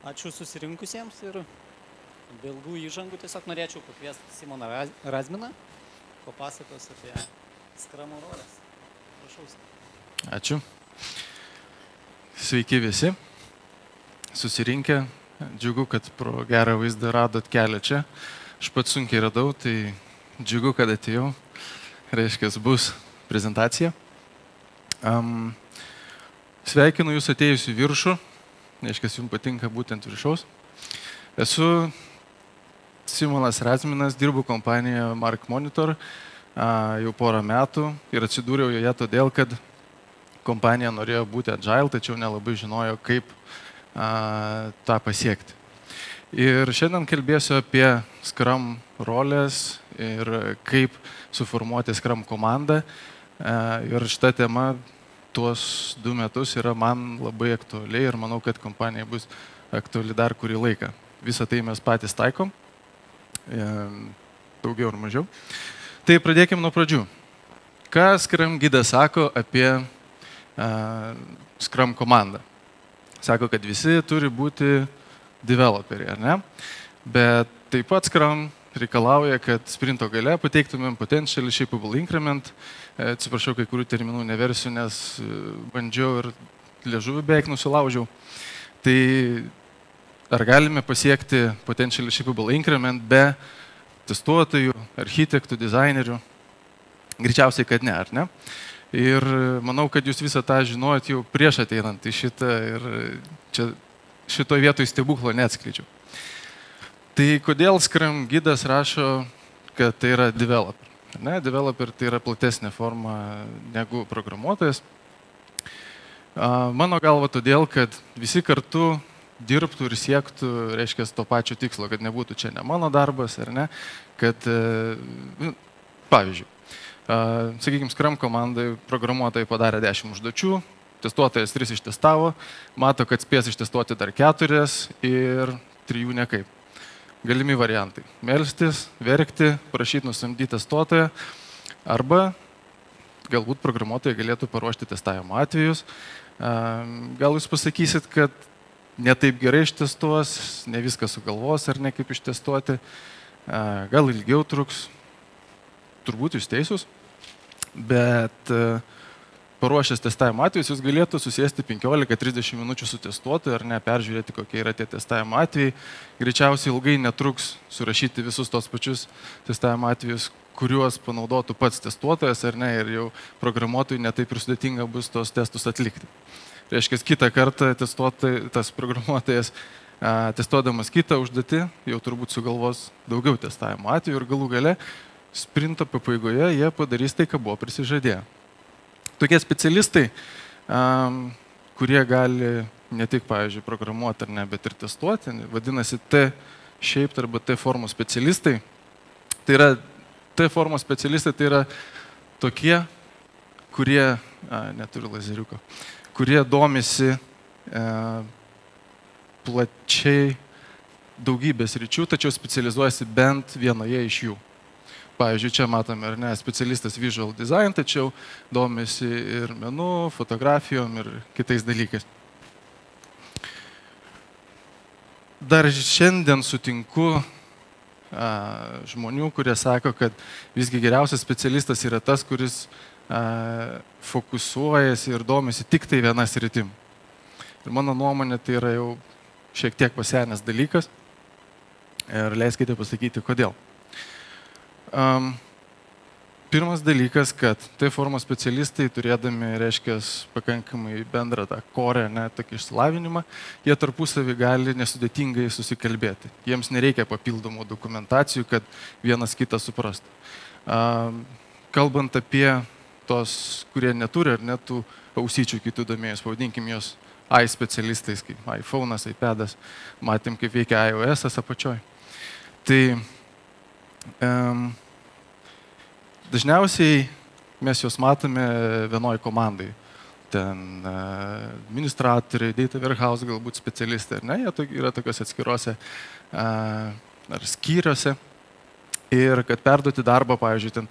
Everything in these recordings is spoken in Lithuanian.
Ačiū susirinkusiems ir be ilgų įžangų tiesiog norėčiau pakviesti Simoną Razminą, papasakos apie skramo rolės. Prašau. Ačiū. Sveiki visi. Susirinkę. Džiugu, kad pro gerą vaizdą radot kelią čia. Aš pats sunkiai radau, tai džiugu, kad atėjau. Reiškia, bus prezentacija. Sveikinu jūs atėjus į viršų. Reiškia, jums patinka būtent viršaus. Esu Simonas Razminas, dirbu kompanijoje Mark Monitor jau porą metų ir atsidūriau joje todėl, kad kompanija norėjo būti agile, tačiau nelabai žinojo, kaip tą pasiekti. Ir šiandien kalbėsiu apie Scrum rolės ir kaip suformuoti Scrum komandą. Ir šita tema tuos 2 metus yra man labai aktuali ir manau, kad kompanija bus aktuali dar kurį laiką. Visą tai mes patys taikom, daugiau ar mažiau. Tai pradėkime nuo pradžių. Ką Scrum gidas sako apie Scrum komandą? Sako, kad visi turi būti developeriai, ar ne? Bet taip pat Scrum reikalauja, kad sprinto gale pateiktumėm potential shapeable increment. Atsiprašau, kai kurių terminų neversiu, nes bandžiau ir liežuvį beveik nusilaužiau. Tai ar galime pasiekti potential shapeable increment be testuotojų, architektų, dizainerių? Greičiausiai, kad ne, ar ne? Ir manau, kad jūs visą tą žinojot jau prieš ateinant į šitą ir čia šitoj vietoj stebuklo neatskleidžiau. Tai kodėl Scrum gidas rašo, kad tai yra developer? Ne, developer tai yra platesnė forma negu programuotojas. Mano galva todėl, kad visi kartu dirbtų ir siektų, reiškia, to pačio tikslo, kad nebūtų čia ne mano darbas, ar ne, kad, pavyzdžiui, sakykime, Scrum komandai programuotojai padarė 10 užduočių, testuotojas 3 ištestavo, mato, kad spės ištestuoti dar 4 ir 3 nekaip. Galimi variantai. Melstis, verkti, prašyti nusamdyti testuotoją arba galbūt programuotojai galėtų paruošti testavimo atvejus. Gal jūs pasakysit, kad ne taip gerai ištestuos, ne viską sugalvos ar ne kaip ištestuoti, gal ilgiau truks. Turbūt jūs teisūs, bet paruošęs testavimo atvejus jūs galėtų susėsti 15-30 minučių su testuotoju ar ne, peržiūrėti, kokie yra tie testavimo atvejai. Greičiausiai ilgai netruks surašyti visus tos pačius testavimo atvejus, kuriuos panaudotų pats testuotojas ar ne, ir jau programuotojui netaip ir sudėtinga bus tos testus atlikti. Reiškia, kitą kartą tas programuotojas testuodamas kitą užduotį jau turbūt sugalvos daugiau testavimo atvejų ir galų gale sprinto pabaigoje jie padarys tai, ką buvo prisižadėję. Tokie specialistai, kurie gali ne tik, pavyzdžiui, programuoti ar ne, bet ir testuoti, vadinasi T-shaped arba T-formos specialistai. Tai yra T-formos specialistai, tai yra tokie, kurie, neturiu lazeriuko, kurie domisi plačiai daugybės ryčių, tačiau specializuojasi bent vienoje iš jų. Pavyzdžiui, čia matome, ar ne, specialistas visual design, tačiau domisi ir menu, fotografijom ir kitais dalykais. Dar šiandien sutinku žmonių, kurie sako, kad visgi geriausias specialistas yra tas, kuris fokusuojasi ir domisi tik tai viena sritim. Ir mano nuomonė, tai yra jau šiek tiek pasenęs dalykas. Ir leiskite pasakyti, kodėl. Pirmas dalykas, kad T-formos specialistai, turėdami, reiškia, pakankamai bendrą tą core, ne, tokį išsilavinimą, jie tarpusavį gali nesudėtingai susikalbėti. Jiems nereikia papildomų dokumentacijų, kad vienas kitą suprastų. Kalbant apie tos, kurie neturi ar netų ausyčių kitų domėjus, pavadinkim jos AI specialistais, kaip iPhone'as, iPad'as, matėm, kaip veikia iOS'as apačioj. Tai dažniausiai mes juos matome vienoj komandai. Ten administratoriai, data warehouse galbūt specialistai, ar ne, jie yra tokios atskirose ar skyriuose. Ir kad perduoti darbą, pavyzdžiui, ten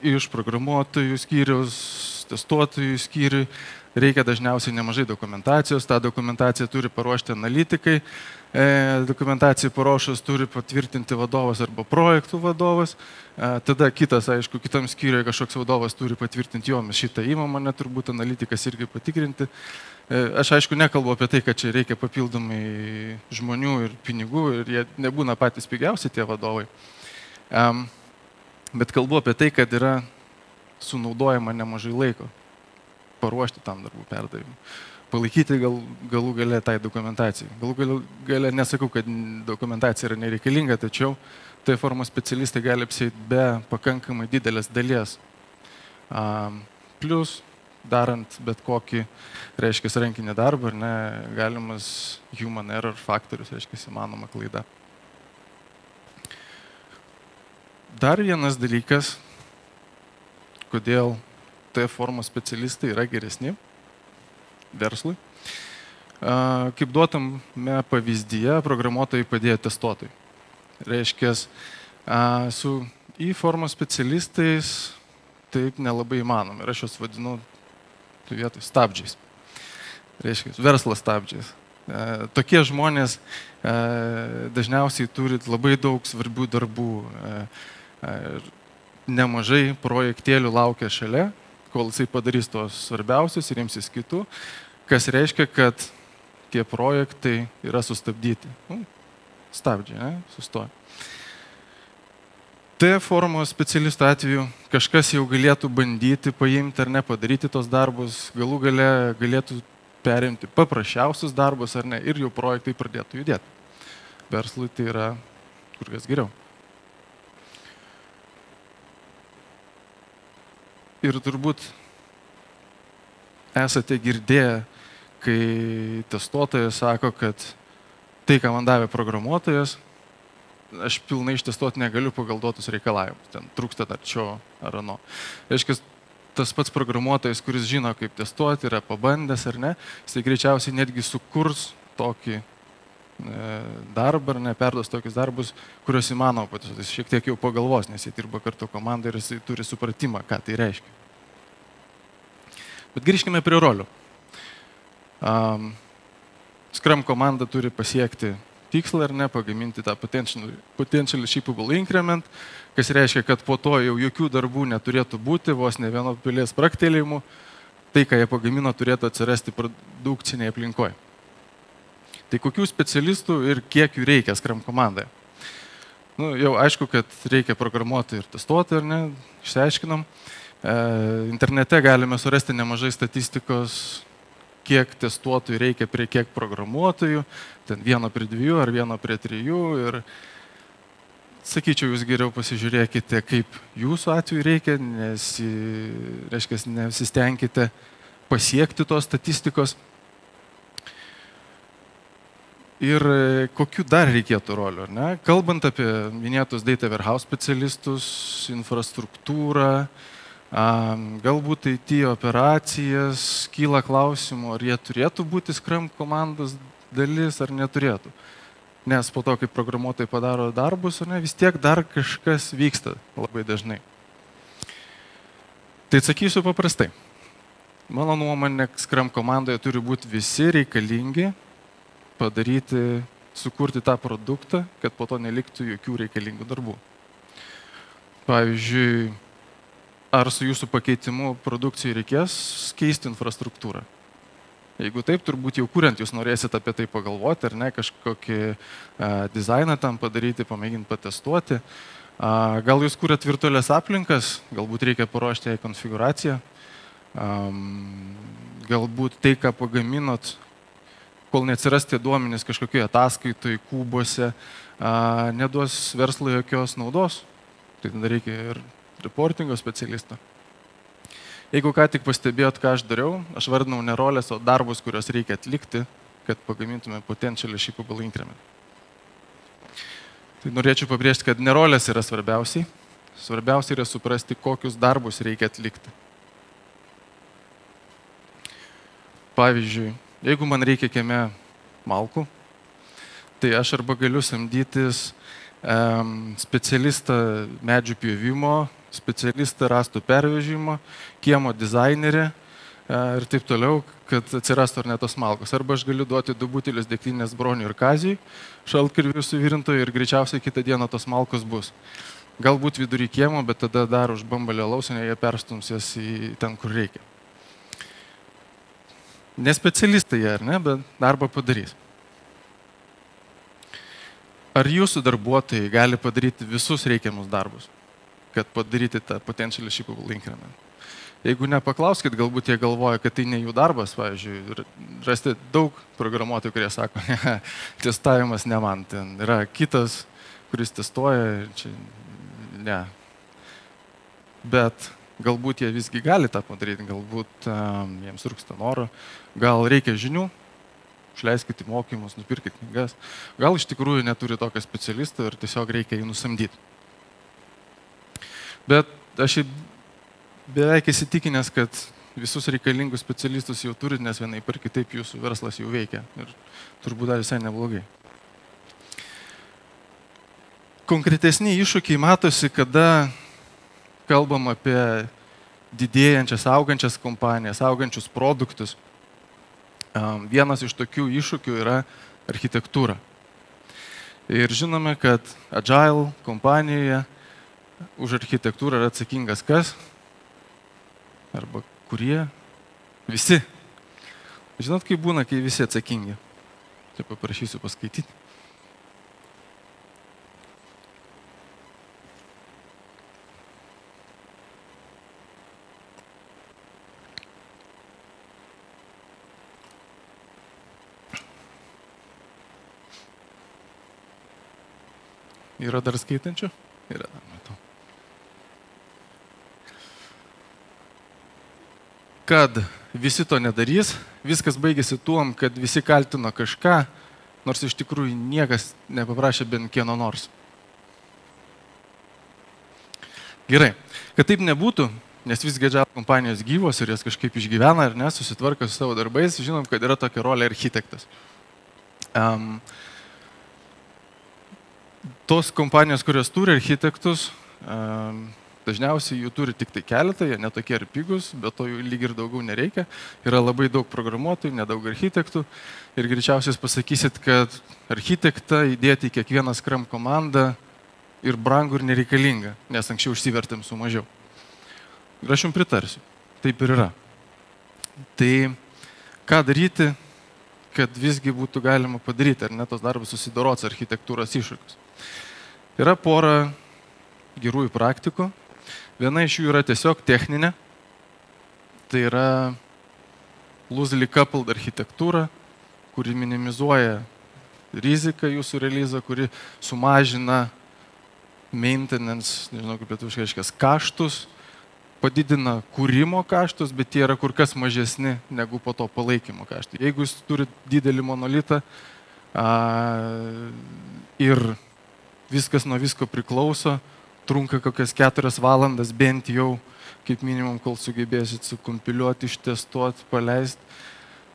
iš programuotojų skyriaus testuotojų skyriui reikia dažniausiai nemažai dokumentacijos, tą dokumentaciją turi paruošti analitikai, dokumentaciją paruošus turi patvirtinti vadovas arba projektų vadovas, tada kitas, aišku, kitam skyriui kažkoks vadovas turi patvirtinti jo, mes šitą įmamą, net turbūt analitikas irgi patikrinti. Aš aišku nekalbu apie tai, kad čia reikia papildomai žmonių ir pinigų ir jie nebūna patys pigiausi tie vadovai. Bet kalbu apie tai, kad yra sunaudojama nemažai laiko paruošti tam darbų perdavimui. Palaikyti galų gale tai dokumentacijai. Galų gale nesakau, kad dokumentacija yra nereikalinga, tačiau tai formos specialistai gali apsieiti be pakankamai didelės dalies. Plus, darant bet kokį, reiškia, rankinį darbą, ar ne, galimas human error faktorius, reiškia, įmanoma klaida. Dar vienas dalykas, kodėl formos specialistai yra geresni verslui. Kaip duotame pavyzdyje, programuotojai padėjo testuotojai. Reiškia, su formos specialistais taip nelabai įmanoma. Ir aš juos vadinu tų vietų stabdžiais. Reiškia, verslo stabdžiais. Tokie žmonės dažniausiai turi labai daug svarbių darbų. Nemažai projektėlių laukia šalia, kol jisai padarys tos svarbiausius ir imsis kitų, kas reiškia, kad tie projektai yra sustabdyti. Stabdžiai, ne? Sustoja. Formos specialistų atveju kažkas jau galėtų bandyti paimti ar ne, padaryti tos darbus, galų gale galėtų perimti paprasčiausius darbus ar ne, ir jau projektai pradėtų judėti. Verslui tai yra kur kas geriau. Ir turbūt esate girdėję, kai testuotojas sako, kad tai, ką man davė programuotojas, aš pilnai ištestuoti negaliu pagal duotus reikalavimus. Ten trūksta dar čio ar ano. Reiškia, tas pats programuotojas, kuris žino, kaip testuoti, yra pabandęs ar ne, jisai greičiausiai netgi sukurs tokį darbą ar ne, perduos tokius darbus, kuriuos įmanoma patestuoti. Jis šiek tiek jau pagalvos, nes jie dirba kartu komandai ir jisai turi supratimą, ką tai reiškia. Bet grįžkime prie rolių. Scrum komanda turi pasiekti tikslą ar ne, pagaminti tą potentially shippable increment, kas reiškia, kad po to jau jokių darbų neturėtų būti, vos ne vieno pelės spragtelėjimų, tai, ką jie pagamino, turėtų atsirasti produkcinėje aplinkoje. Tai kokių specialistų ir kiek jų reikia Scrum komandoje? Jau aišku, kad reikia programuoti ir testuoti, ar ne, išsiaiškinom. Internete galime surasti nemažai statistikos, kiek testuotojų reikia prie kiek programuotojų, ten 1 prie 2 ar 1 prie 3 ir sakyčiau, jūs geriau pasižiūrėkite, kaip jūsų atveju reikia, nes, reiškia, nesistengkite pasiekti tos statistikos. Ir kokių dar reikėtų rolių, ar ne? Kalbant apie minėtus data warehouse specialistus, infrastruktūrą, galbūt IT operacijas, kyla klausimų, ar jie turėtų būti Scrum komandos dalis ar neturėtų. Nes po to, kai programuotojai padaro darbus, ar ne, vis tiek dar kažkas vyksta labai dažnai. Tai atsakysiu paprastai. Mano nuomonė, Scrum komandoje turi būti visi reikalingi padaryti, sukurti tą produktą, kad po to neliktų jokių reikalingų darbų. Pavyzdžiui, ar su jūsų pakeitimu produkcijai reikės keisti infrastruktūrą? Jeigu taip, turbūt jau kuriant jūs norėsit apie tai pagalvoti, ar ne, kažkokį dizainą tam padaryti, pamėginti patestuoti. Gal jūs kuriat virtualias aplinkas, galbūt reikia paruošti jai konfiguraciją. Galbūt tai, ką pagaminot, kol neatsiras tie duomenys kažkokioje ataskaitoje, kubuose, neduos verslui jokios naudos. Tai tada reikia ir reportingo specialisto. Jeigu ką tik pastebėjot, ką aš dariau, aš vardinau ne rolės, o darbus, kuriuos reikia atlikti, kad pagamintume potentially shippable increment. Tai norėčiau pabrėžti, kad ne rolės yra svarbiausiai. Svarbiausia yra suprasti, kokius darbus reikia atlikti. Pavyzdžiui, jeigu man reikia kieme malkų, tai aš arba galiu samdytis specialistą medžių pjovimo specialistą rąstų pervežimo, kiemo dizainerį ir taip toliau, kad atsirastų ar ne tos malkos. Arba aš galiu duoti 2 butelius degtinės Broniui ir Kazijui, šaltkalvių suvirintojui ir greičiausiai kitą dieną tos malkos bus. Galbūt vidury kiemo, bet tada dar už bambalio alaus, jie perstums jas į ten, kur reikia. Ne specialistai jie, ar ne, bet darbą padarys. Ar jūsų darbuotojai gali padaryti visus reikiamus darbus, kad padaryti tą potential shippable increment? Jeigu nepaklauskit, galbūt jie galvoja, kad tai ne jų darbas, pavyzdžiui, rasti daug programuotojų, kurie sako, ne, testavimas ne man, ten yra kitas, kuris testuoja, čia ne. Bet galbūt jie visgi gali tą padaryti, galbūt jiems trūksta noro, gal reikia žinių, išleiskite mokymus, nupirkite knygas, gal iš tikrųjų neturi tokio specialisto ir tiesiog reikia jį nusamdyti. Bet aš beveik įsitikinęs, kad visus reikalingus specialistus jau turit, nes vienai per kitaip jūsų verslas jau veikia ir turbūt dar visai neblogai. Konkretesni iššūkiai matosi, kada kalbam apie didėjančias, augančias kompanijas, augančius produktus. Vienas iš tokių iššūkių yra architektūra. Ir žinome, kad Agile kompanijoje už architektūrą yra atsakingas kas? Arba kurie? Visi. Žinot, kaip būna, kai visi atsakingi? Čia paprašysiu paskaityti. Yra dar skaitančių? Yra, matau. Kad visi to nedarys, viskas baigėsi tuom, kad visi kaltino kažką, nors iš tikrųjų niekas nepaprašė bent kieno nors. Gerai, kad taip nebūtų, nes visgi Agile kompanijos gyvos ir jas kažkaip išgyvena ir susitvarka su savo darbais, žinom, kad yra tokia rolė architektas. Tos kompanijos, kurios turi architektus, dažniausiai jų turi tik tai keletą, jie netokie ir pigus, bet to jų lyg ir daugiau nereikia. Yra labai daug programuotojų, nedaug architektų ir greičiausiai pasakysit, kad architektą įdėti į kiekvieną Scrum komandą ir brangu ir nereikalinga, nes anksčiau užsivertėm su mažiau. Ir aš jums pritarsiu. Taip ir yra. Tai ką daryti, kad visgi būtų galima padaryti, ar ne tos darbus susidoroti su architektūros iššūkius? Yra pora gerųjų praktikų. Viena iš jų yra tiesiog techninė. Tai yra loosely coupled architektūra, kuri minimizuoja riziką jūsų realizą, kuri sumažina maintenance, nežinau kaip lietuviškai reiškia, kaštus, padidina kūrimo kaštus, bet tie yra kur kas mažesni negu po to palaikymo kaštai. Jeigu jūs turite didelį monolitą ir viskas nuo visko priklauso, trunka kokias 4 valandas bent jau, kaip minimum, kol sugebėsit sukompiliuoti, ištestuoti, paleisti.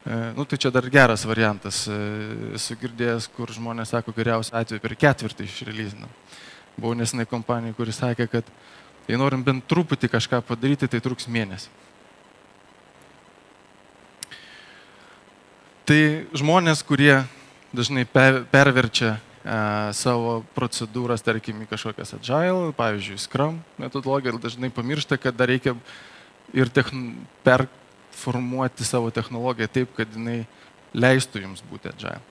Tai čia dar geras variantas. Esu girdėjęs, kur žmonės sako, geriausiu atveju per 4 išreleasinam. Buvau nesenai kompanijai, kuris sakė, kad jei norim bent truputį kažką padaryti, tai truks mėnesį. Tai žmonės, kurie dažnai perverčia savo procedūras, tarkim, į kažkokias Agile, pavyzdžiui, Scrum metodologiją, dažnai pamiršta, kad dar reikia ir performuoti savo technologiją taip, kad jinai leistų jums būti Agile.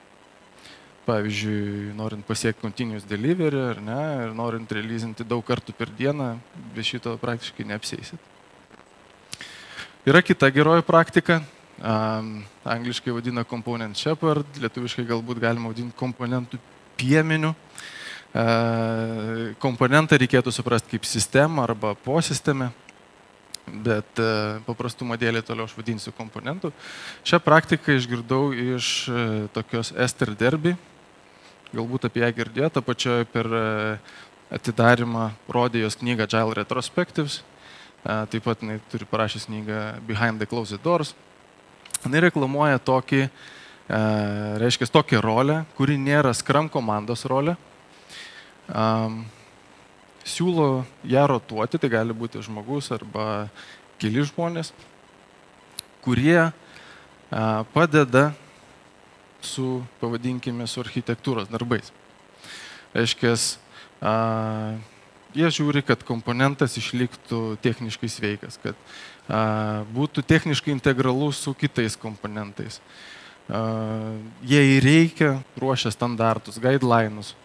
Pavyzdžiui, norint pasiekti continuous delivery, ar ne, ir norint releasinti daug kartų per dieną, be šito praktiškai neapseisit. Yra kita geroji praktika, angliškai vadina component shepherd, lietuviškai galbūt galima vadinti komponentų piemeniu. Komponentą reikėtų suprasti kaip sistemą arba posistemę, bet paprastumo dėlį toliau aš vadinsiu komponentų. Šią praktiką išgirdau iš tokios Esther Derby, galbūt apie ją girdėjote, pačioje per atidarimą rodė jos knygą Agile Retrospectives, taip pat jinai turi parašęs knygą Behind the Closed Doors. Jinai reklamuoja tokį, reiškia, tokią rolę, kuri nėra Scrum komandos rolė, siūlo ją rotuoti, tai gali būti žmogus arba keli žmonės, kurie padeda su, pavadinkime, su architektūros darbais. Reiškia, jie žiūri, kad komponentas išliktų techniškai sveikas, kad būtų techniškai integralus su kitais komponentais. Jei reikia, ruošia standartus, guideline'us.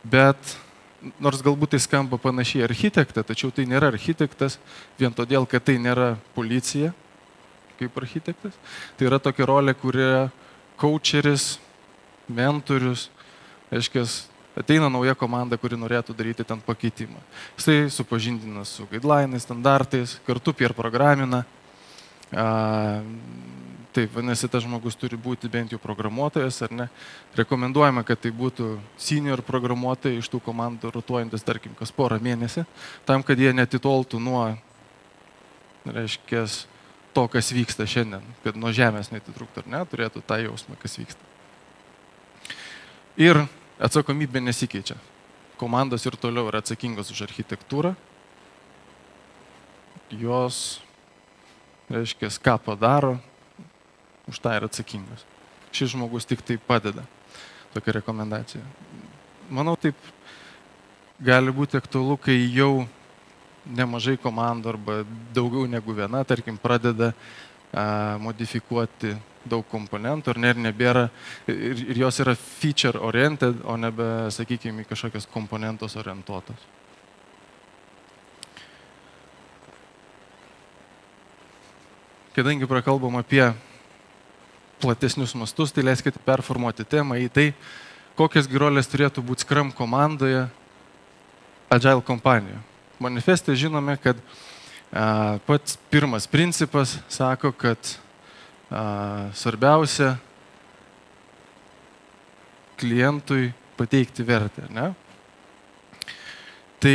Bet nors galbūt tai skamba panašiai architektą, tačiau tai nėra architektas vien todėl, kad tai nėra policija kaip architektas. Tai yra tokia rolė, kuria coacheris, mentorius, reiškia, ateina nauja komanda, kuri norėtų daryti ten pakeitimą. Jisai supažindina su guideline'ais, standartais, kartu peer programina. Taip, vadinasi, tas žmogus turi būti bent jau programuotojas, ar ne? Rekomenduojama, kad tai būtų senior programuotojai iš tų komandų rotuojantis, tarkim, kas porą mėnesį, tam, kad jie netitoltų nuo, reiškia, to, kas vyksta šiandien, kad nuo žemės netitrūktų, ar ne, turėtų tą jausmą, kas vyksta. Ir atsakomybė nesikeičia. Komandos ir toliau yra atsakingos už architektūrą. Jos, reiškia, ką padaro, už tą yra atsakingas. Šis žmogus tik tai padeda. Tokia rekomendacija. Manau, taip gali būti aktualu, kai jau nemažai komandų arba daugiau negu viena, tarkim, pradeda modifikuoti daug komponentų ir nebėra, ir jos yra feature oriented, o nebe, sakykime, kažkokios komponentos orientuotos. Kadangi prakalbam apie platesnius mastus, tai leiskite performuoti temą į tai, kokias rolės turėtų būti Scrum komandoje Agile kompanijoje. Manifeste žinome, kad pats pirmas principas sako, kad svarbiausia klientui pateikti vertę. Ne? Tai,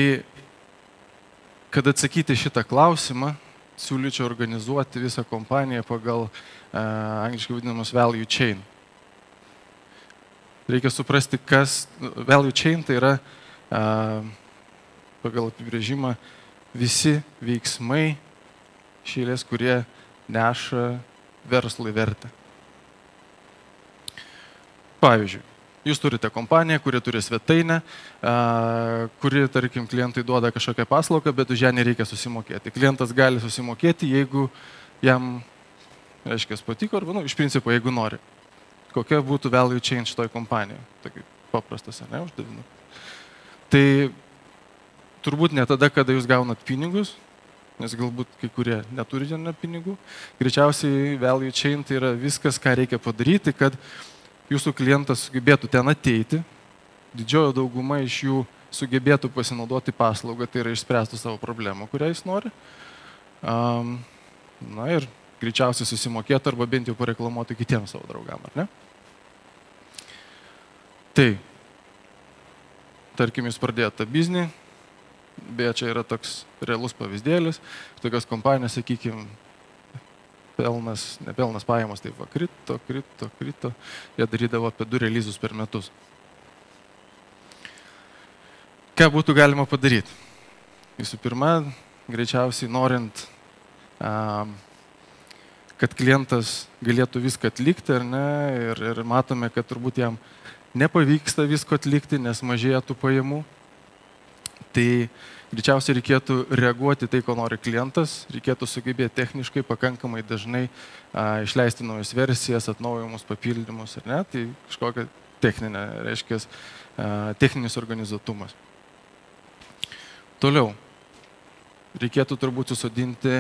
kad atsakyti šitą klausimą, siūlyčiau organizuoti visą kompaniją pagal angliškai vadinamas value chain. Reikia suprasti, kas value chain tai yra pagal apibrėžimą visi veiksmai iš eilės, kurie neša verslui vertę. Pavyzdžiui, jūs turite kompaniją, kuri turi svetainę, kuri, tarkim, klientui duoda kažkokią paslaugą, bet už ją nereikia susimokėti. Klientas gali susimokėti, jeigu jam, reiškia, patiko, arba, iš principo, jeigu nori. Kokia būtų value chain šitoj kompanijoje? Tokia paprastas, ne, uždavinys. Tai turbūt ne tada, kada jūs gaunat pinigus, nes galbūt kai kurie neturite pinigų. Greičiausiai value chain tai yra viskas, ką reikia padaryti, kad jūsų klientas sugebėtų ten ateiti, didžiojo dauguma iš jų sugebėtų pasinaudoti paslaugą, tai yra išspręstų savo problemą, kurią jis nori. Na ir greičiausiai susimokėtų arba bent jau pareklamuotų kitiems savo draugam, ar ne? Tai, tarkim, jūs pradėjote tą biznį, beje, čia yra toks realus pavyzdėlis, tokios kompanijos, sakykime, nepelnas pajamos, taip va, krito, jie darydavo apie 2 releasus per metus. Ką būtų galima padaryti? Visų pirma, greičiausiai norint, kad klientas galėtų viską atlikti, ar ne, ir matome, kad turbūt jam nepavyksta visko atlikti, nes mažėja tų pajamų, tai greičiausiai reikėtų reaguoti tai, ko nori klientas, reikėtų sugebėti techniškai pakankamai dažnai išleisti naujas versijas, atnaujimus, papildymus, ar ne, tai kažkokia techninė, reiškia, techninis organizuotumas. Toliau, reikėtų turbūt susodinti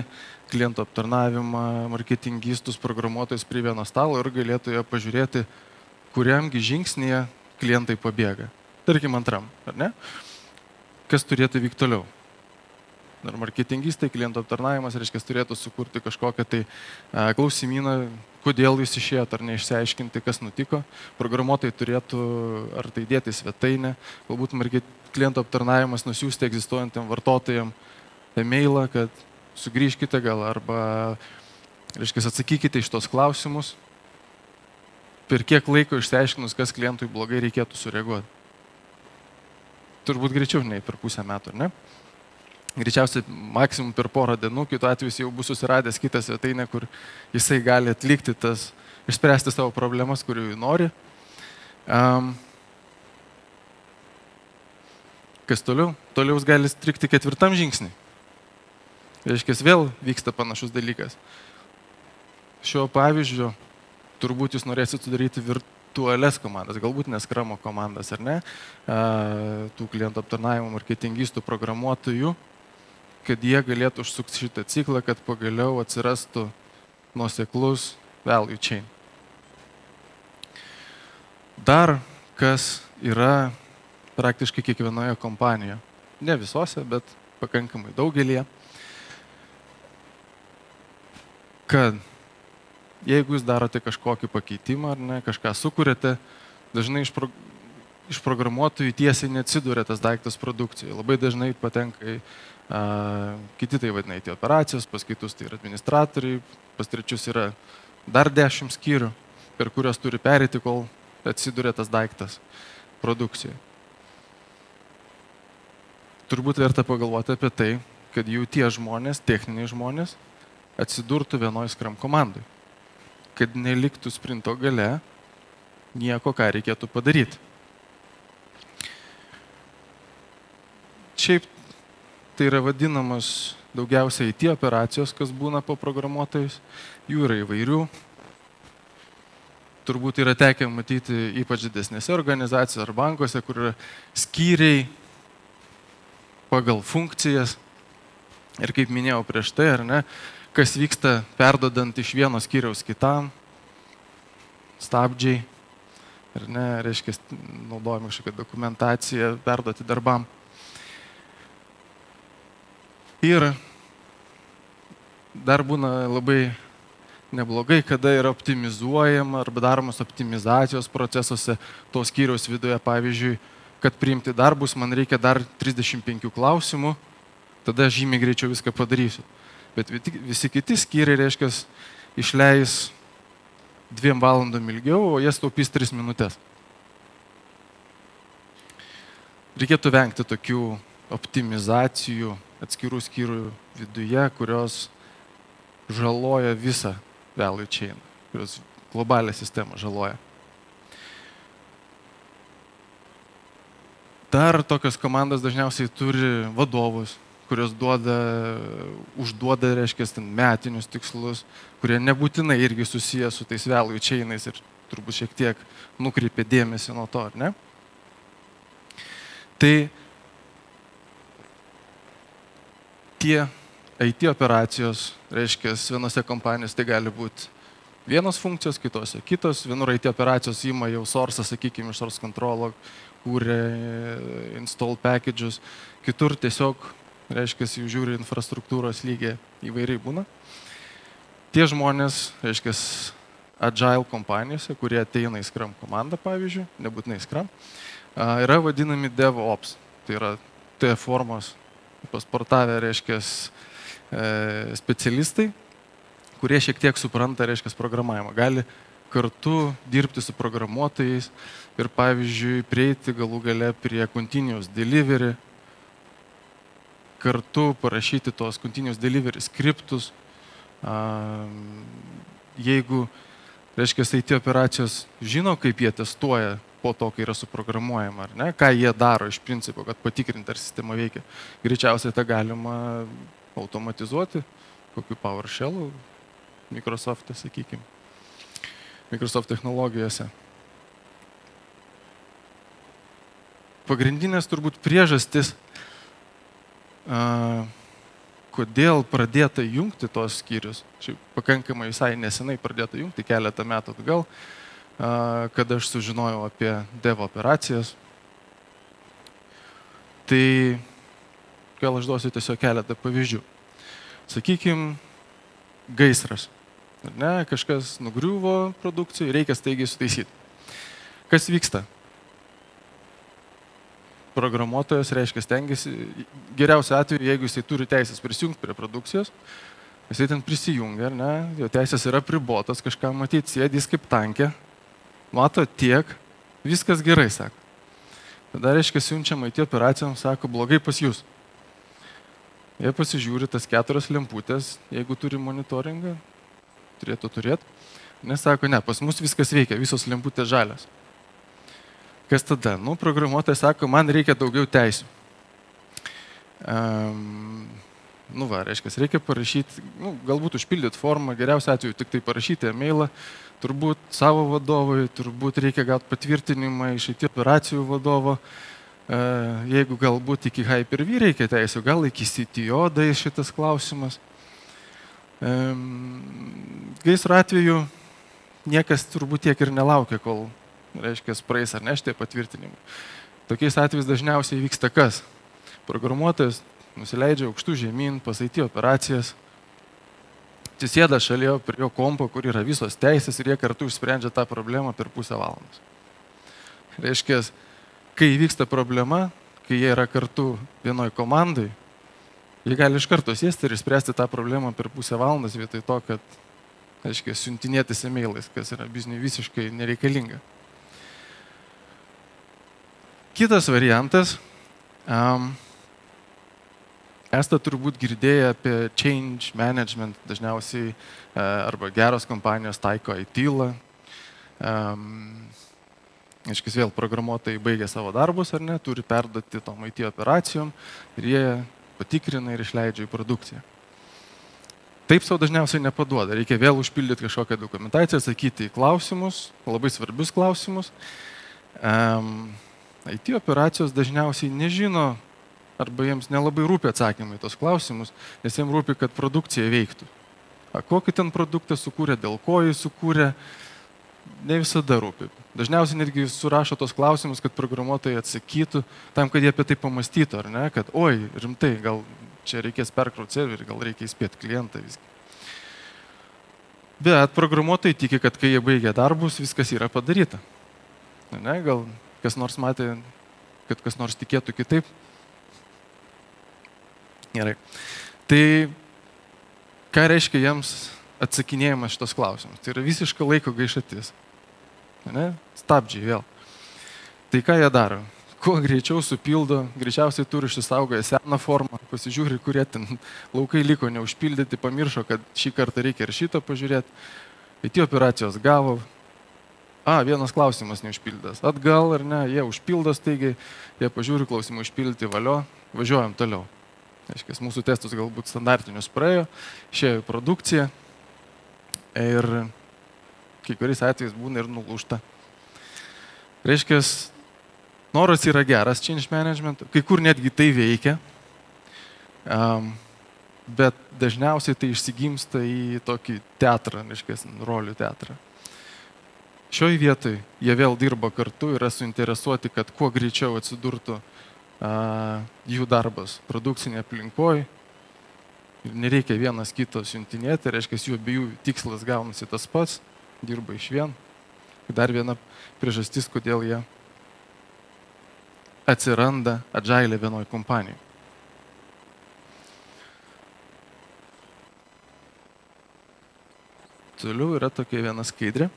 klientų aptarnavimą, marketingistus, programuotojus prie vieno stalo ir galėtų jie pažiūrėti, kuriamgi žingsnėje klientai pabėga. Tarkim, antram, ar ne? Kas turėtų vykti toliau? Ar marketingistai, klientų aptarnavimas, reiškia, turėtų sukurti kažkokią tai klausimyną, kodėl jūs išėjot ar neišsiaiškinti, kas nutiko. Programuotojai turėtų ar tai dėti į svetainę, galbūt klientų aptarnavimas nusiųsti egzistuojantiem vartotojam e-mailą, kad sugrįžkite gal arba, reiškia, atsakykite iš tos klausimus. Per kiek laiko išsiaiškinus, kas klientui blogai, reikėtų sureaguoti. turbūt greičiau nei per pusę metų, ar ne? Greičiausiai maksimum per porą dienų, kitu atveju jis jau bus susiradęs kitą svetainę, kur jisai gali atlikti tas, išspręsti savo problemas, kurių jį nori. Kas toliau? Toliau jis gali strikti 4. žingsnį. Reiškia, vėl vyksta panašus dalykas. Šiuo pavyzdžiu, turbūt jūs norėsit sudaryti virtualias komandas, galbūt ne Scrum komandas, ar ne, tų klientų aptarnavimo marketingistų, programuotojų, kad jie galėtų užsukti šitą ciklą, kad pagaliau atsirastų nuoseklus value chain. Dar kas yra praktiškai kiekvienoje kompanijoje, ne visose, bet pakankamai daugelėje, kad jeigu jūs darote kažkokį pakeitimą ar ne, kažką sukūrėte, dažnai iš programuotojų tiesiai neatsiduria tas daiktas produkcijoje. Labai dažnai patenka į kiti tai vadina IT operacijos, pas kitus tai yra administratoriai, pas trečius yra dar 10 skyrių, per kurios turi pereiti, kol atsiduria tas daiktas produkcijoje. Turbūt verta pagalvoti apie tai, kad jau tie žmonės, techniniai žmonės, atsidurtų vienoje Scrum komandai. Kad neliktų sprinto gale nieko, ką reikėtų padaryti. Šiaip tai yra vadinamas daugiausiai IT operacijos, kas būna po programuotojais. Jų yra įvairių. Turbūt yra tekę matyti ypač didesnėse organizacijose ar bankuose, kur yra skyriai pagal funkcijas. Ir kaip minėjau prieš tai, ar ne, kas vyksta perdodant iš vieno skyriaus kitam, stabdžiai, ar ne, reiškia, naudojame kažkokią dokumentaciją, perduoti darbam. Ir dar būna labai neblogai, kada yra optimizuojama arba daromos optimizacijos procesuose to skyriaus viduje, pavyzdžiui, kad priimti darbus, man reikia dar 35 klausimų, tada žymiai greičiau viską padarysiu. Bet visi kiti skyriai, reiškia, išleis 2 valandom ilgiau, o jie taupys 3 minutės. Reikėtų vengti tokių optimizacijų atskirų skyrių viduje, kurios žaloja visą value chain, kurios globalią sistemą žaloja. Dar tokios komandos dažniausiai turi vadovus, kurios užduoda, reiškia, metinius tikslus, kurie nebūtinai irgi susiję su tais value chainais ir turbūt šiek tiek nukreipia dėmesį nuo to, ar ne? Tai tie IT operacijos, reiškia, vienose kompanijose tai gali būti vienos funkcijos, kitose kitos. Vienur IT operacijos ima jau source, sakykime, iš source control, kūrė install packages, kitur tiesiog, reiškia, jau žiūri infrastruktūros lygiai, įvairiai būna. Tie žmonės, reiškia, agile kompanijose, kurie ateina į Scrum komandą, pavyzdžiui, nebūtinai Scrum, yra vadinami DevOps, tai yra T formos pasportavę, reiškia, specialistai, kurie šiek tiek supranta, reiškia, programavimą. Gali kartu dirbti su programuotojais ir, pavyzdžiui, prieiti galų gale prie continuous delivery, kartu parašyti tos continuous delivery skriptus. Jeigu, reiškia, IT operacijos žino, kaip jie testuoja po to, kai yra suprogramuojama, ar ne, ką jie daro iš principo, kad patikrinti, ar sistema veikia. Greičiausiai tą galima automatizuoti, kokiu PowerShell, Microsoft'e, sakykime, Microsoft technologijose. Pagrindinės turbūt priežastis, kodėl pradėta jungti tos skyrius, šiaip pakankamai visai nesenai pradėta jungti, keletą metų atgal, kada aš sužinojau apie dev operacijas. Tai gal aš duosiu tiesiog keletą pavyzdžių. Sakykime, gaisras. Ne, kažkas nugriuvo produkcijai, reikia staigiai sutaisyti. Kas vyksta? Programuotojas, reiškia, stengiasi, geriausiu atveju, jeigu jisai turi teisės prisijungti prie produkcijos, jisai ten prisijungia, ne, jo teisės yra pribotas, kažką matyti, sėdys kaip tankė, mato tiek, viskas gerai, sako. Tada reiškia siunčiam IT operacijoms, sako, blogai pas jūs. Jie pasižiūri tas 4 lemputės, jeigu turi monitoringą, turėtų turėti. Nes sako, ne, pas mus viskas veikia, visos lemputės žalios. Kas tada? Nu, programuotojas sako, man reikia daugiau teisių. Nu va, reiškia, reikia parašyti, galbūt užpildyti formą, geriausiu atveju tik tai parašyti e-mailą, turbūt savo vadovui, turbūt reikia gauti patvirtinimą iš IT operacijų vadovo. Jeigu galbūt iki Hyper-V reikia teisų, gal iki CTO dai šitas klausimas. Gaisro atveju niekas turbūt tiek ir nelaukia, kol, reiškia, praeis ar ne šitie patvirtinimai. Tokiais atvejais dažniausiai vyksta kas? Programuotojas nusileidžia aukštų žemyn, pas IT operacijas, atsisėda šalia prie jo kompo, kur yra visos teisės ir jie kartu išsprendžia tą problemą per pusę valandos. Reiškia, kai vyksta problema, kai jie yra kartu vienoj komandai, jie gali iš karto sėsti ir išspręsti tą problemą per pusę valandos vietoj to, kad, aiškiai, siuntinėtis e-mailais, kas yra bizniui visiškai nereikalinga. Kitas variantas. Esate turbūt girdėję apie change management, dažniausiai arba geros kompanijos taiko IT-lą. Aiškis, vėl programuotojai baigia savo darbus, ar ne, turi perduoti tom IT operacijom ir jie patikrina ir išleidžia į produkciją. Taip savo dažniausiai nepaduoda. Reikia vėl užpildyti kažkokią dokumentaciją, atsakyti į klausimus, labai svarbius klausimus. IT operacijos dažniausiai nežino arba jiems nelabai rūpi atsakymai į tos klausimus, nes jiems rūpi, kad produkcija veiktų. Kokį ten produktą sukūrė, dėl ko jį sukūrė, ne visada rūpi. Dažniausiai netgi surašo tos klausimus, kad programuotojai atsakytų, tam, kad jie apie tai pamastytų, ar ne, kad oi, rimtai, gal čia reikės perkrauti serverį, gal reikia įspėti klientą viską. Bet programuotojai tiki, kad kai jie baigia darbus, viskas yra padaryta. Ne, gal kas nors matė, kad kas nors tikėtų kitaip. Gerai. Tai ką reiškia jiems atsakinėjimas šitos klausimus? Tai yra visiška laiko gaišatis. Ne? Stabdžiai vėl. Tai ką jie daro? Kuo greičiau supildo, greičiausiai turi išsisaugoję seną formą, pasižiūri, kurie ten laukai liko neužpildyti, pamiršo, kad šį kartą reikia ir šitą pažiūrėti. IT operacijos gavo. Vienas klausimas neužpildas. Atgal ar ne, jie užpildo staigiai, jie pažiūri, klausimų užpildyti, valio, važiuojam toliau. Aiškiai, mūsų testus galbūt standartinius praėjo, išėjo į produkciją ir kai kuriais atvejais būna ir nulūžta. Reiškia, noras yra geras change management, kai kur netgi tai veikia, bet dažniausiai tai išsigimsta į tokį teatrą, reiškia, rolių teatrą. Šioj vietoj jie vėl dirba kartu, yra suinteresuoti, kad kuo greičiau atsidurtų jų darbas produkcinė aplinkoj ir nereikia vienas kito siuntinėti, reiškia, jų abiejų tikslas gaunasi tas pats, dirba iš vien. Dar viena priežastis, kodėl jie atsiranda Agile vienoj kompanijai. Toliau yra tokia viena skaidrė.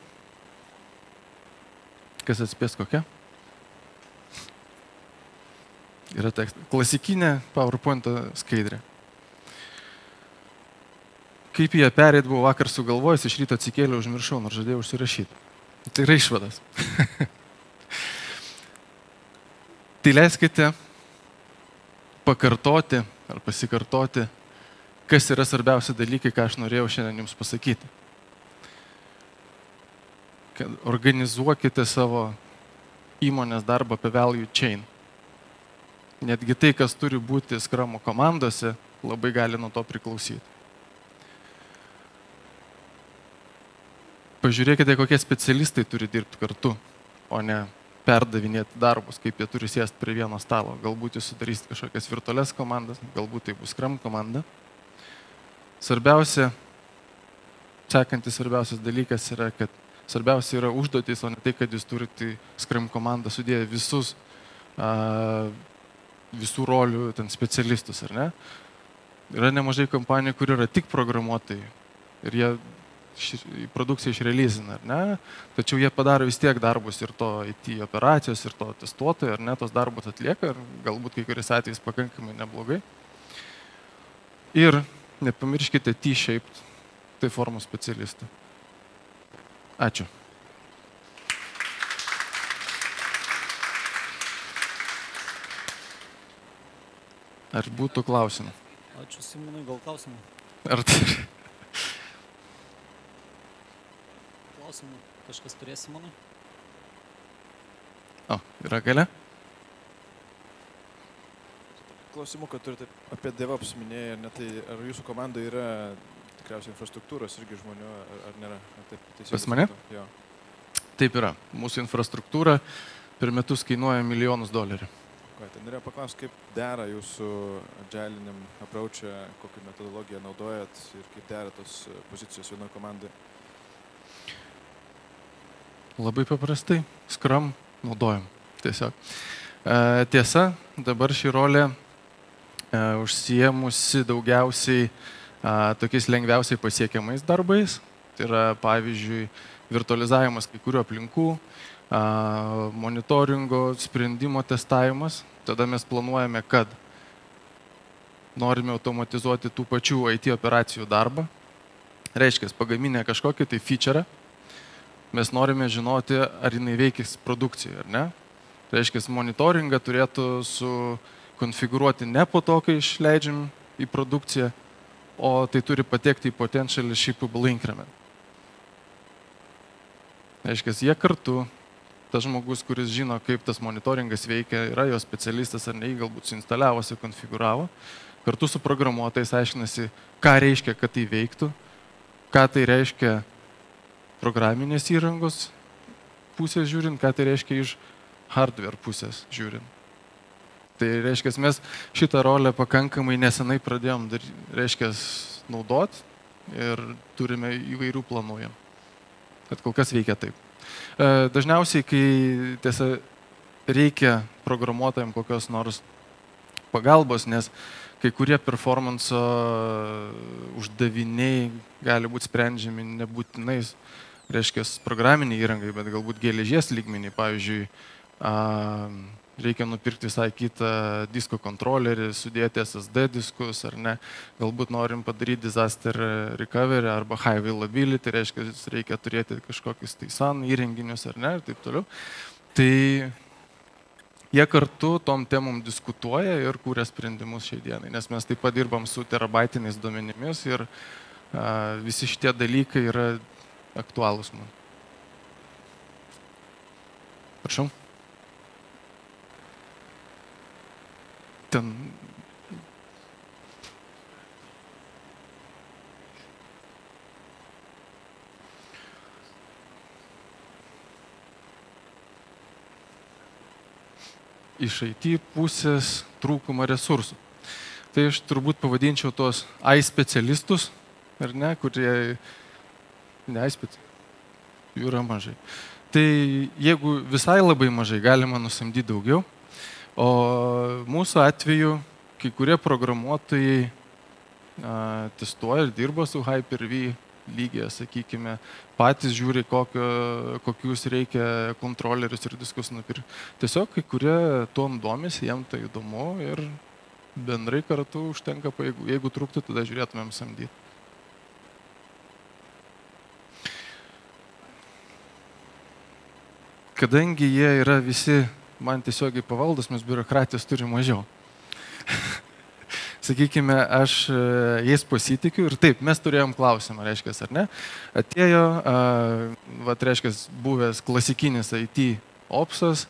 Kas atspės kokia? Yra tekstas. Klasikinė PowerPoint skaidrė. Kaip jie perėt, buvau vakar sugalvojęs, iš ryto atsikėliau, užmiršau, nors žadėjau užsirašyti. Tai yra išvadas. Tai leiskite pakartoti ar pasikartoti, kas yra svarbiausi dalykai, ką aš norėjau šiandien jums pasakyti. Organizuokite savo įmonės darbą apie value chain. Netgi tai, kas turi būti Scrum komandose, labai gali nuo to priklausyti. Pažiūrėkite, kokie specialistai turi dirbti kartu, o ne perdavinėti darbus, kaip jie turi sėsti prie vieno stalo. Galbūt jūs sudarysite kažkokias virtualias komandas, galbūt tai bus Scrum komanda. Svarbiausia, sekantis svarbiausias dalykas yra, kad svarbiausia yra užduotis, o ne tai, kad jūs turite Scrum komandą sudėję visų rolių ten specialistus, ar ne? Yra nemažai kompanijų, kur yra tik programuotojai ir jie į produkciją išrealizina, ar ne? Tačiau jie padaro vis tiek darbus ir to IT operacijos, ir to testuotojo, ar ne, tos darbus atlieka, ir galbūt kai kuriais atvejais pakankamai neblogai. Ir nepamirškite T-shaped, tai formų specialistų. Ačiū. Ar būtų klausimų? Ačiū Simonui, gal klausimų? Ar tai... Klausimų kažkas turės Simonui? O, yra gale? Klausimų, kad turite apie DevOps minėjai, ar ne, tai ar jūsų komandoje yra tikriausiai infrastruktūros irgi žmonių, ar nėra? Ar taip, pas mane? Jo. Taip yra. Mūsų infrastruktūra per metus kainuoja $1 000 000. Tai norėjau paklausti, kaip dera jūsų agiliniam approach'e, kokią metodologiją naudojat ir kaip dera tos pozicijos vienoje komandoje? Labai paprastai. Scrum naudojam. Tiesiog. Tiesa, dabar šį rolę užsiėmusi daugiausiai tokiais lengviausiai pasiekiamais darbais. Tai yra, pavyzdžiui, virtualizavimas kai kurių aplinkų, monitoringo sprendimo testavimas. Tada mes planuojame, kad norime automatizuoti tų pačių IT operacijų darbą. Reiškia, pagaminę kažkokį tai feature, mes norime žinoti, ar jinai veikis produkcijoje, ar ne. Reiškia, monitoringą turėtų sukonfigūruoti ne po to, kai išleidžiam į produkciją, o tai turi patekti į potentially shippable increment. Reiškia, jie kartu, tas žmogus, kuris žino, kaip tas monitoringas veikia, yra jo specialistas ar ne, galbūt suinstaliavosi, konfiguravo, kartu su programuotojais aiškinasi, ką reiškia, kad tai veiktų, ką tai reiškia programinės įrangos pusės žiūrint, ką tai reiškia iš hardware pusės žiūrint. Tai reiškia, mes šitą rolę pakankamai nesenai pradėjom naudoti ir turime įvairių planų jam, kad kol kas veikia taip. Dažniausiai, kai tiesa reikia programuotojams kokios nors pagalbos, nes kai kurie performance uždaviniai gali būti sprendžiami nebūtinai, reiškia, programiniai įrangai, bet galbūt geležies lygmenį. Pavyzdžiui, reikia nupirkti visai kitą disko kontrolerį, sudėti SSD diskus, ar ne. Galbūt norim padaryti disaster recovery arba high availability, reiškia, reikia turėti kažkokius tai SAN įrenginius, ar ne, ir taip toliau. Tai jie kartu tom temom diskutuoja ir kūrė sprendimus šiai dienai, nes mes taip pat dirbam su terabaitiniais duomenimis ir visi šitie dalykai yra aktualūs man. Prašau. Ten iš IT pusės trūkumą resursų. Tai aš turbūt pavadinčiau tos AI specialistus, ar ne, kurie ne AI specialistus, jų yra mažai. Tai jeigu visai labai mažai, galima nusamdyti daugiau. O mūsų atveju, kai kurie programuotojai testuoja ir dirba su Hyper-V lygyje, sakykime, patys žiūri, kokius reikia kontrolerius ir diskus nupirkti. Tiesiog kai kurie tuom domisi, jiem tai įdomu ir bendrai kartu užtenka pajėgų. Jeigu trūktų, tada žiūrėtumėm samdyti. Kadangi jie yra visi man tiesiogiai pavaldus, mes biurokratijos turime mažiau. Sakykime, aš jais pasitikiu ir taip, mes turėjom klausimą, reiškia, ar ne? Atėjo, reiškia, buvęs klasikinis IT opsas,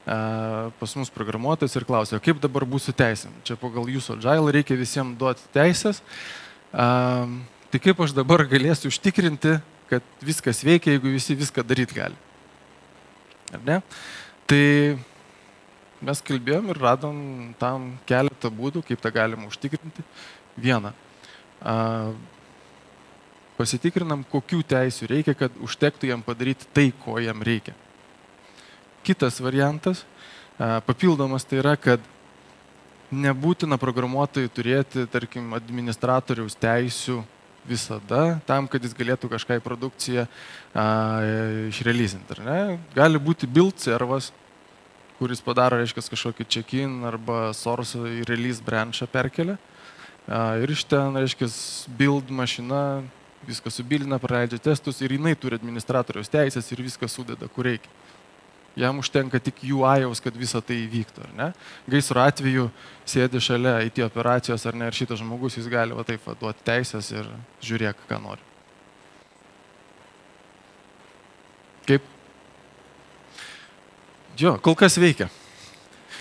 pas mus programuotojas ir klausė, kaip dabar bus su teisėm? Čia pagal jūsų agile reikia visiems duoti teisės. Tai kaip aš dabar galėsiu užtikrinti, kad viskas veikia, jeigu visi viską daryti gali? Ar ne? Tai mes kalbėjom ir radom tam keletą būdų, kaip tą galima užtikrinti. Viena, pasitikrinam, kokių teisių reikia, kad užtektų jam padaryti tai, ko jam reikia. Kitas variantas, papildomas, tai yra, kad nebūtina programuotojai turėti, tarkim, administratoriaus teisių visada, tam, kad jis galėtų kažką į produkciją išreleasinti. Gali būti build servas, kuris padaro, reiškia, kažkokį check-in arba source į release branchą perkelia. Ir iš ten, reiškia, build mašina, viską subildina, praleidžia testus ir jinai turi administratoriaus teisės ir viską sudeda, kur reikia. Jam užtenka tik UI-aus, kad visa tai įvyktų, ar ne? Gaisro atveju sėdi šalia IT operacijos, ar ne, ir šitas žmogus, jis gali va taip duoti teisės ir žiūrėk, ką nori. Kaip? Jo, kol kas veikia.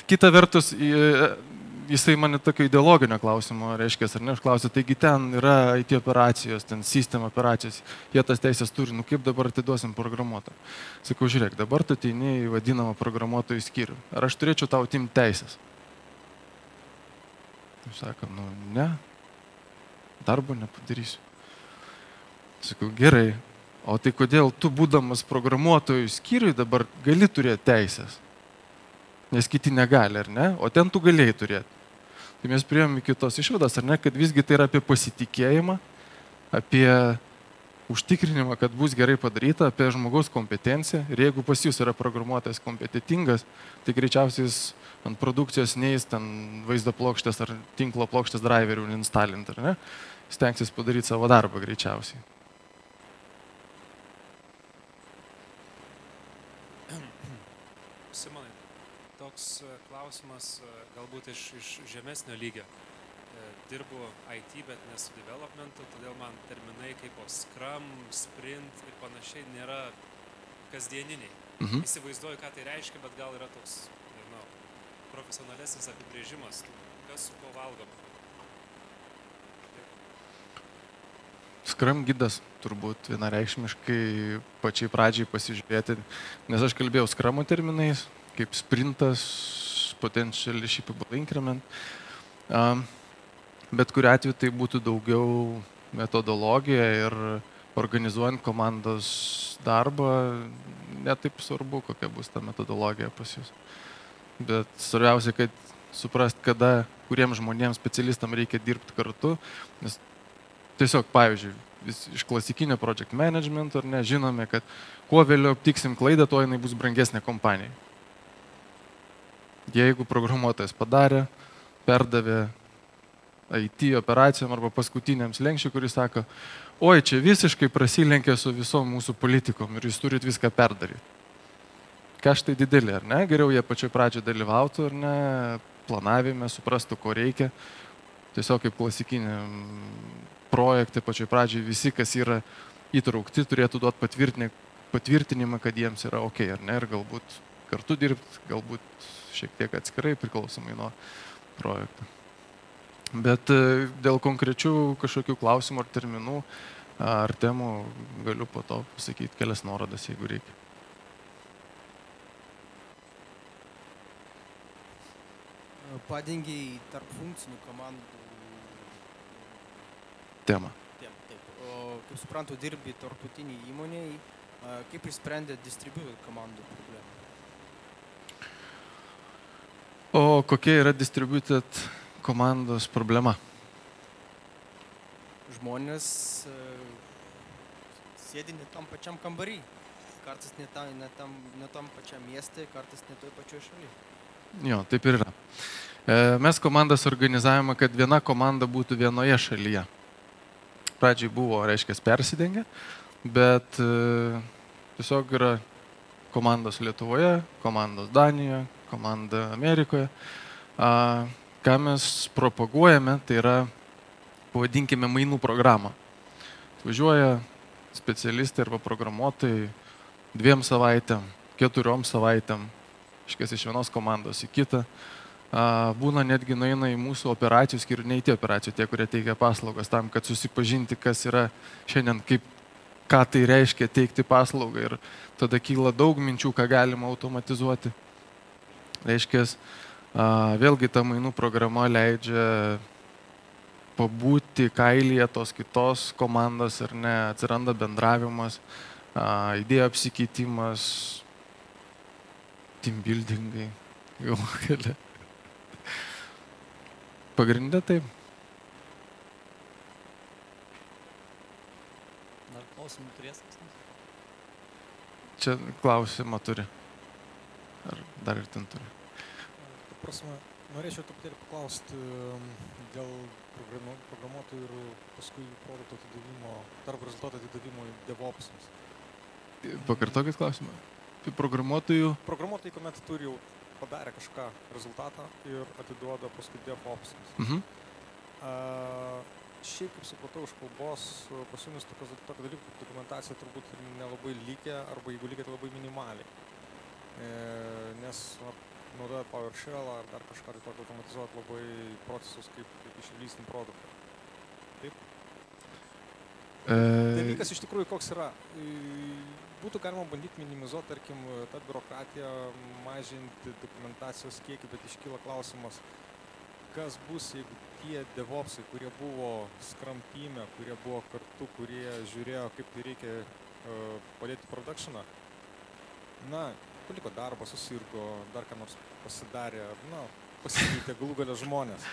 Kita vertus, jisai mane tokio ideologinio klausimo, reiškia, ar ne, aš klausiu, taigi ten yra IT operacijos, ten sistema operacijos, jie tas teisės turi, nu kaip dabar atiduosim programuotoją? Sakau, žiūrėk, dabar tu ateini į vadinamą programuotojų skyrių. Ar aš turėčiau tau atimti teisės? Aš sakau, nu ne, darbo nepadarysiu. Sakau, gerai, o tai kodėl tu, būdamas programuotojų skyriui, dabar gali turėti teisės? Nes kiti negali, ar ne? O ten tu galėjai turėti. Tai mes priėjom iki tos išvados, ar ne, kad visgi tai yra apie pasitikėjimą, apie užtikrinimą, kad bus gerai padaryta, apie žmogaus kompetenciją. Ir jeigu pas jūs yra programuotojas kompetitingas, tai greičiausiai jis ant produkcijos neįs ten vaizdo plokštės ar tinklo plokštės driverių instalinti, ar ne? Stengsis padaryti savo darbą greičiausiai. Simonai, toks klausimas galbūt iš žemesnio lygio. Dirbu IT, bet nesu developmentu, todėl man terminai kaip Scrum, Sprint ir panašiai nėra kasdieniniai. Įsivaizduoju, ką tai reiškia, bet gal yra toks, nežinau, profesionalesnis apibrėžimas, kas su ko valgoma. Scrum gidas turbūt vienareikšmiškai pačiai pradžiai pasižiūrėti, nes aš kalbėjau Scrum terminais, kaip sprintas, potential shippable increment. Bet kuriuo atveju tai būtų daugiau metodologija ir organizuojant komandos darbą, netaip svarbu, kokia bus ta metodologija pas jūs. Bet svarbiausia, kad suprast, kada, kuriems žmonėms, specialistam reikia dirbti kartu, nes tiesiog, pavyzdžiui, iš klasikinio project management, ar ne, žinome, kad kuo vėliau aptiksim klaidą, tuo jinai bus brangesnė kompanijai. Jeigu programuotojas padarė, perdavė IT operacijom arba paskutiniams lenkščiui, kuris sako, oi, čia visiškai prasilenkia su visom mūsų politikom ir jūs turit viską perdaryti. Kaštai dideli, ar ne? Geriau jie pačioj pradžioje dalyvautų, ar ne, planavime, suprastų, ko reikia. Tiesiog kaip klasikiniam projekte pačioj pradžioje visi, kas yra įtraukti, turėtų duoti patvirtinimą, kad jiems yra ok, ar ne? Ir galbūt kartu dirbti, galbūt šiek tiek atskirai priklausomai nuo projekto. Bet dėl konkrečių kažkokių klausimų ar terminų ar temų galiu po to pasakyti kelias nuorodas, jeigu reikia. Padengiai tarp funkcinių komandų Tema. Taip. O kaip suprantu, dirbi tarptautiniai įmoniai, kaip išsprendė distributed komandų problemą? O kokia yra distributed komandos problema? Žmonės sėdi ne tam pačiam kambarį, kartais ne tam pačiam mieste, kartais ne toj pačioj šaly. Jo, taip ir yra. Mes komandas organizavome, kad viena komanda būtų vienoje šalyje. Pradžiai buvo, reiškia, persidengę, bet tiesiog yra komandos Lietuvoje, komandos Danijoje, komanda Amerikoje. Ką mes propaguojame, tai yra, pavadinkime, mainų programą. Važiuoja specialistai arba programuotojai 2 savaitėm, 4 savaitėm, iš vienos komandos į kitą. Būna netgi nueina į mūsų operacijų skyrių, ne į tie operacijų, tie, kurie teikia paslaugas, tam, kad susipažinti, kas yra šiandien, ką tai reiškia teikti paslaugą. Ir tada kyla daug minčių, ką galima automatizuoti. Reiškia, vėlgi ta mainų programa leidžia pabūti kailyje tos kitos komandos, ar ne, atsiranda bendravimas, idėjų apsikeitimas, team buildingai, galų gale. Pagrindė taip. Klausimų turės? Čia klausimą turi. Ar dar ir ten turi? Prasme, norėčiau truputėlį paklausti dėl programuotojų ir paskui produkto atidavimo, tarp rezultato atidavimo į DevOps'ams. Pakartokit klausimą. Programuotojų. Programuotojai, kuomet turi jau padarę kažką rezultatą ir atiduoda paskui DevOps'ams. Šiaip, kaip supratau, iš kalbos pas jumis tokio dalykų kaip dokumentacija turbūt nelabai lygia, arba jeigu lygia, tai labai minimaliai. Nes naudojat PowerShell ar dar kažką tai tokio automatizuot labai procesus, kaip išvystinti produktą. Taip? Dalykas iš tikrųjų koks yra. Būtų galima bandyti minimizuoti, tarkim, tą biurokratiją, mažinti dokumentacijos kiekį, bet iškyla klausimas, kas bus, jeigu tie DevOpsai, kurie buvo Scrum teame, kurie buvo kartu, kurie žiūrėjo, kaip tai reikia padėti productioną, paliko darbą, susirgo, dar ką nors pasidarė, pasikeitė galų galia žmonės.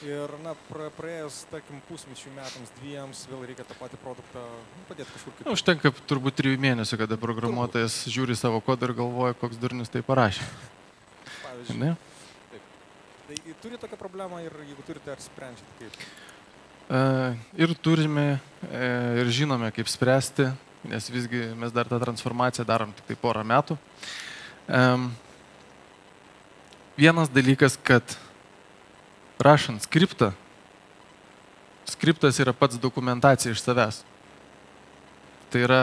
Ir, praėjus, tarkim, pusmečių metams, dviems, vėl reikia tą patį produktą padėti kažkur kitur. Užtenka turbūt 3 mėnesių, kada programuotojas žiūri savo kodą ir galvoja, koks durnius tai parašė. Pavyzdžiui. Ne? Taip. Tai turi tokią problemą ir jeigu turite, ar sprendžiate kaip? Ir turime, ir žinome, kaip spręsti, nes visgi mes dar tą transformaciją darom tik tai porą metų. Vienas dalykas, kad rašant skriptą, skriptas yra pats dokumentacija iš savęs. Tai yra,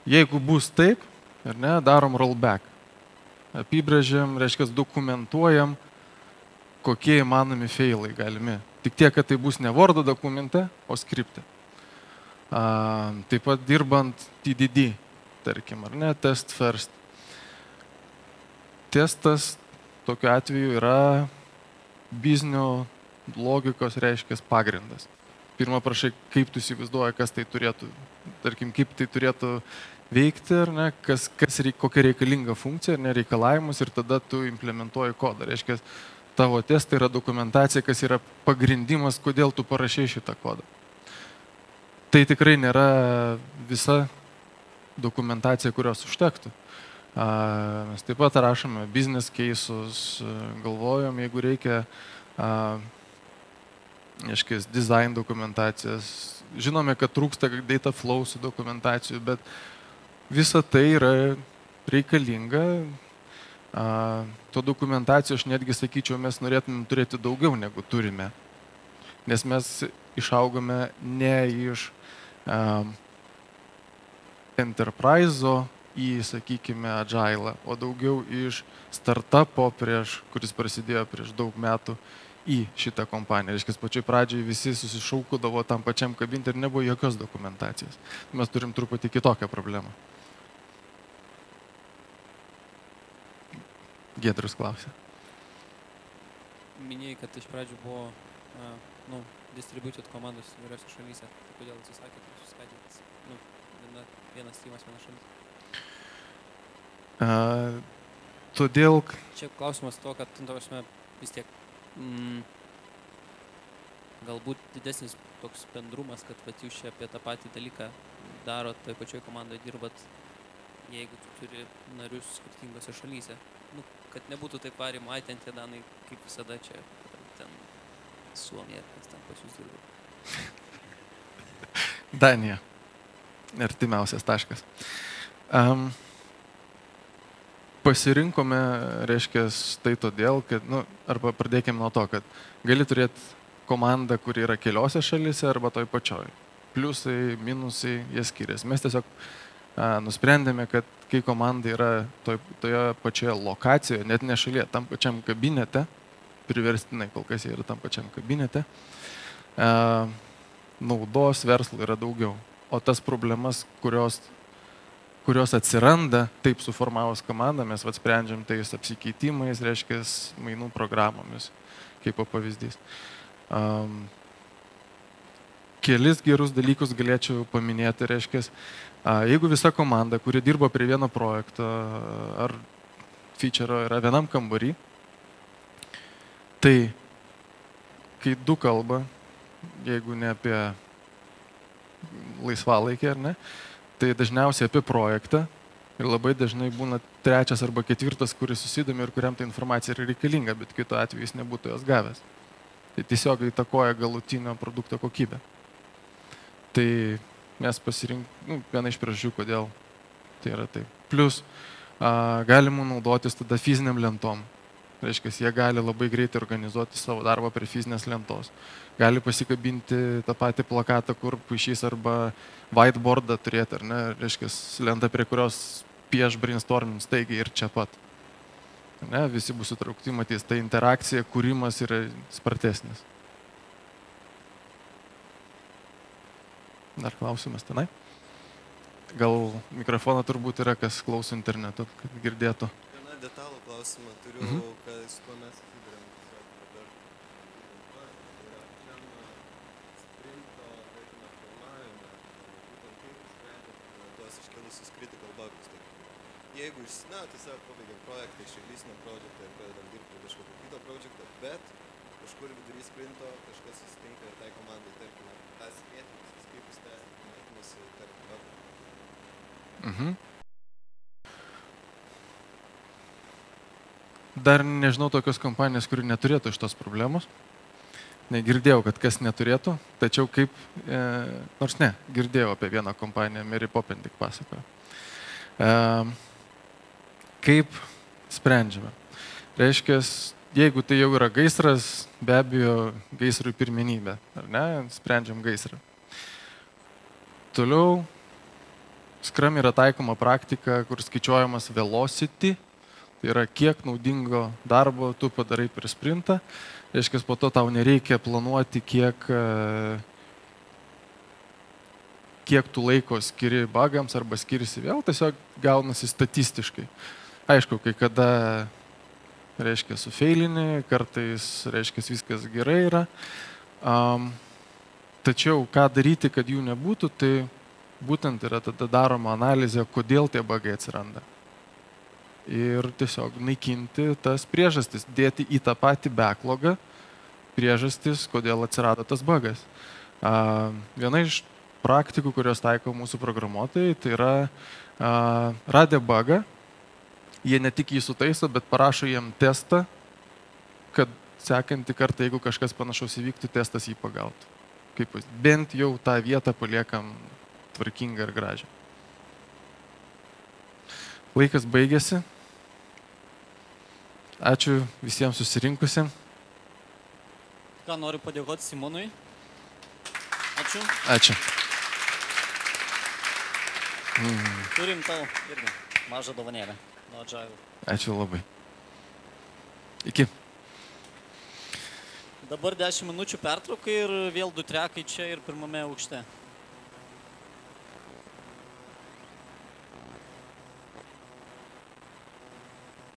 jeigu bus taip, ar ne, darom rollback. Apibrėžiam, reiškia, dokumentuojam, kokie įmanomi failai galimi. Tik tiek, kad tai bus ne Word dokumente, o skripte. Taip pat dirbant TDD, tarkim, ar ne, test first. Testas tokiu atveju yra biznio logikos, reiškia, pagrindas. Pirma, prašai, kaip tu įsivaizduoji, kas tai turėtų, tarkim, kaip tai turėtų veikti, ar ne, kokia reikalinga funkcija, ar ne, reikalavimus, ir tada tu implementuoji kodą. Reiškia, tavo testai yra dokumentacija, kas yra pagrindimas, kodėl tu parašai šitą kodą. Tai tikrai nėra visa dokumentacija, kurios užtektų. Mes taip pat rašome business cases, galvojom, jeigu reikia design dokumentacijas. Žinome, kad trūksta data flow su dokumentacijų, bet visa tai yra reikalinga. To dokumentacijų, aš netgi sakyčiau, mes norėtume turėti daugiau negu turime. Nes mes išaugome ne iš enterprise'o į, sakykime, agile, o daugiau iš startupo, kuris prasidėjo prieš daug metų, į šitą kompaniją. Reiškia, pačioj pradžioj visi susišaukudavo tam pačiam kabinti ir nebuvo jokios dokumentacijos. Mes turim truputį kitokią problemą. Giedrius klausė. Minėjai, kad iš pradžių buvo distributed komandos įvairiose šalyse. Tai kodėl atsisakėte suskaidyti vienas tymas, viena šalis? Todėl... Čia klausimas to, kad vis tiek galbūt didesnis toks bendrumas, kad jūs čia apie tą patį dalyką darot, toje pačioje komandoje dirbat, jeigu tu turi narius skirtingose šalyse. Kad nebūtų taip varim, ten tie danai, kaip visada čia, ten Suomija, kas ten pas jūs dirba. Danija. Artimiausias taškas. Pasirinkome, reiškia, tai todėl, kad, arba pradėkime nuo to, kad gali turėti komandą, kuri yra keliose šalyse arba toj pačioj. Pliusai, minusai, jie skiriasi. Mes tiesiog nusprendėme, kad kai komanda yra toje pačioje lokacijoje, net ne šalyje, tam pačiam kabinete, priverstinai kol kas jie yra tam pačiam kabinete, naudos verslų yra daugiau. O tas problemas, kurios atsiranda, taip suformavus komandą, mes sprendžiam tais apsikeitimais, reiškia, mainų programomis, kaip pavyzdys. Kelis gerus dalykus galėčiau paminėti, reiškia, jeigu visa komanda, kuri dirba prie vieno projekto ar feature'o yra vienam kambarį, tai kai du kalba, jeigu ne apie laisvalaikį, ar ne? Tai dažniausiai apie projektą ir labai dažnai būna trečias arba ketvirtas, kuris susidomi ir kuriam ta informacija yra reikalinga, bet kitu atveju jis nebūtų jos gavęs. Tai tiesiog įtakoja galutinio produkto kokybę. Tai mes viena iš priežasčių, kodėl tai yra taip. Plus, galima naudotis tada fiziniam lentom. Reiškia, jie gali labai greitai organizuoti savo darbą prie fizinės lentos. Gali pasikabinti tą patį plakatą, kur paišys, arba whiteboardą turėti, ar ne? Reiškia, lenta, prie kurios pieš brainstorming staigiai ir čia pat. Ne? Visi bus sutraukti, matys, ta interakcija, kūrimas yra spartesnis. Dar klausimas tenai? Gal mikrofoną turbūt yra, kas klauso internetu, kad girdėtų. Vieną detalų klausimą turiu, su kuo mes susidurėm. Dabar yra sprinto filmavime, būtent kaip sprendžiant tuos iškilusius critical bugs. Jeigu tiesiog pabaigiam projektą, išreleasinam projektą ir pradedam dirbti kažkokio kito projektą, bet kažkur vidury sprinto kažkas susitinka ir tai komandai, tarkime, tas mėtymas, kaip jūs tęsite mėtymasi tarp bugų. Dar nežinau tokios kompanijos, kuri neturėtų šitos problemos. Negirdėjau, kad kas neturėtų, tačiau kaip, nors ne, girdėjau apie vieną kompaniją, Mary Poppins tik pasakojo. Kaip sprendžiame? Reiškia, jeigu tai jau yra gaisras, be abejo, gaisrui pirmenybė, ar ne? Sprendžiam gaisrą. Toliau, Scrum yra taikoma praktika, kur skaičiuojamas velocity, tai yra kiek naudingo darbo tu padarai per sprintą. Reiškia, po to tau nereikia planuoti, kiek tu laiko skiri bugams arba skirisi vėl, tiesiog gaunasi statistiškai. Aišku, kai kada, reiškia, sufeilini, kartais, reiškia, viskas gerai yra. Tačiau, ką daryti, kad jų nebūtų, tai būtent yra tada daroma analizė, kodėl tie bugai atsiranda. Ir tiesiog naikinti tas priežastis, dėti į tą patį backlogą priežastis, kodėl atsirado tas bugas. Viena iš praktikų, kurios taiko mūsų programuotojai, tai yra radę bugą, jie ne tik jį sutaiso, bet parašo jam testą, kad sekantį kartą, jeigu kažkas panašaus įvyktų, testas jį pagautų. Kaip bent jau tą vietą paliekam tvarkingą ir gražią. Laikas baigėsi. Ačiū visiems susirinkusiems. Ką noriu padėkoti Simonui. Ačiū. Ačiū. Turim tau irgi mažą dovanėlę nuo Agile. Ačiū labai. Iki. Dabar 10 minučių pertraukai ir vėl 2 trekai čia ir pirmame aukšte.